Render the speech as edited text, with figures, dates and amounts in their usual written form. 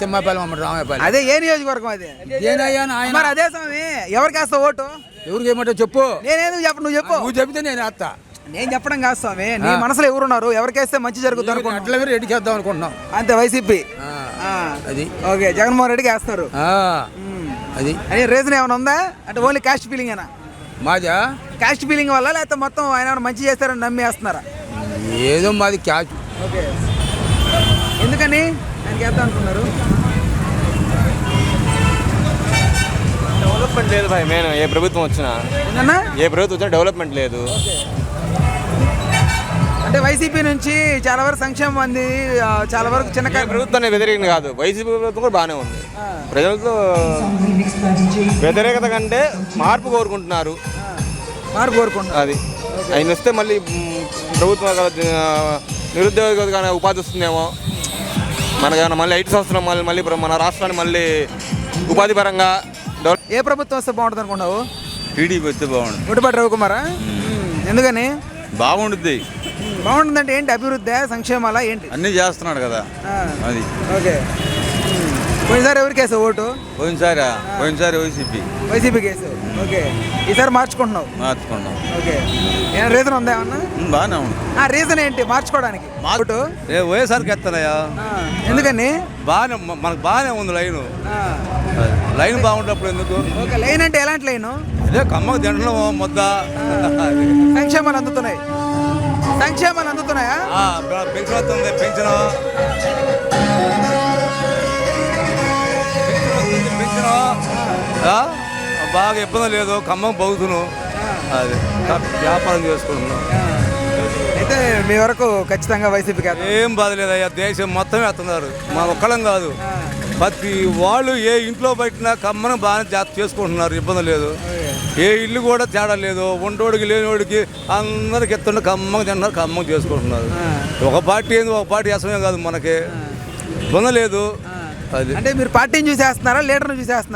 తిమ్మాపల్లి అమ్మడు రామాయపల్లి. అదే ఏ నియోజకవర్గం అది? ఏనయ్యా ఆయన మరి అదే స్వామి, ఎవరికి వేస్తావు ఓటు? ఎవరికి ఏమంటావు చెప్పు. నేనేందుకు చెప్పు, నువ్వు చెప్పు. నువ్వు చెబితే నేను వేస్తా. నేను చెప్పడం కాదు స్వామి, నీ మనసులో ఎవరున్నారు, ఎవరికేస్తే మంచి జరుగుతుంది అనుకుంటున్నావు? అట్లా మీరు రెడ్డికి వేద్దాం అనుకుంటున్నాం అంతే, వైసీపీ. అది ఓకే, జగన్మోహన్ రెడ్డికి వేస్తారు. అది అదే రీజన్ ఏమైనా ఉందా అంటే ఓన్లీ కాస్ట్ ఫీలింగ్ ఏనా? మాదా కాస్ట్ ఫీలింగ్ వల్ల, లేకపోతే మొత్తం ఆయన ఏమైనా మంచి చేస్తారని నమ్మి వేస్తున్నారా? ఏదో మాది క్యాచ్. ఓకే, ఎందుకని ఆయనకి వేద్దాం అనుకున్నారు? డెవలప్మెంట్ లేదు భాయ్. మెయిన్ ఏ ప్రభుత్వం వచ్చినా, ఏంటన్నా ఏ ప్రభుత్వం వచ్చినా డెవలప్మెంట్ లేదు. అంటే వైసీపీ నుంచి చాలా వరకు సంక్షేమం అంది, చాలా వరకు చిన్న ప్రభుత్వాన్ని వ్యతిరేకం కాదు, వైసీపీ ప్రభుత్వం కూడా బాగానే ఉంది. ప్రజలతో వ్యతిరేకత కంటే మార్పు కోరుకుంటున్నారు. మార్పు కోరుకుంటున్నారు. అది ఆయన వస్తే మళ్ళీ ప్రభుత్వం నిరుద్యోగ ఉపాధి వస్తుందేమో, మనకేమైనా మళ్ళీ ఐటీ సంస్థలు మళ్ళీ మన రాష్ట్రాన్ని మళ్ళీ ఉపాధి పరంగా డెవలప్. ఏ ప్రభుత్వం వస్తే బాగుంటుంది అనుకున్నావు? టీడీపీ వస్తే బాగుంటుంది. గుడిపాటి రవికుమారా? ఎందుకని బాగుంటుంది? బాగుంటుందంటే ఏంటి? అభివృద్ధి, సంక్షేమాల ఏంటి? అన్నీ చేస్తున్నాడు కదా అది. ఓకే, పోయినసారి ఎవరికి వేసావు ఓటు? పోయినసారి వైసీపీ కేసు. ఓకే, ఈసారి మార్చుకుంటున్నావు? మార్చుకున్నాం. ఓకే, ఏమైనా రీజన్ ఉందా ఏమన్నా? బాగానే ఉంది. రీజన్ ఏంటి మార్చుకోవడానికి? ఓటు వైఎస్ఆర్కి ఎత్తానయ్యా. ఎందుకని? బాగానే మనకు బాగానే ఉంది లైను. లైన్ బాగుంటప్పుడు ఎందుకు? ఓకే, లైన్ అంటే ఎలాంటి లైను? అదే కమ్మకు తినడం ముద్ద. సంక్షేమాలు అందుతున్నాయి. సంక్షేమాలు అందుతున్నాయా? పెన్షన్ వస్తుంది. పెన్షన్ బాగా ఇబ్బంది లేదు. ఖమ్మం బౌతును అది వ్యాపారం చేసుకుంటున్నాం. అయితే మీ వరకు ఖచ్చితంగా వైసీపీ కాదు? ఏం బాధ లేదయ్యా, దేశం మొత్తం వేస్తున్నారు. మా ఒక్కళ్ళం కాదు, ప్రతి వాళ్ళు ఏ ఇంట్లో బయటనా ఖమ్మం బాగానే జాగ్రత్త చేసుకుంటున్నారు. ఇబ్బంది లేదు. ఏ ఇల్లు కూడా తేడా లేదు. ఉండోడికి లేనివాడికి అందరికి ఎత్తుండే ఖమ్మం తింటున్నారు, ఖమ్మం చేసుకుంటున్నారు. ఒక పార్టీ ఏంది, ఒక పార్టీ అసమే కాదు, మనకి ఇబ్బంది లేదు. అది అంటే మీరు పార్టీని చూసేస్తున్నారా, లీడర్ని చూసేస్తున్నారా?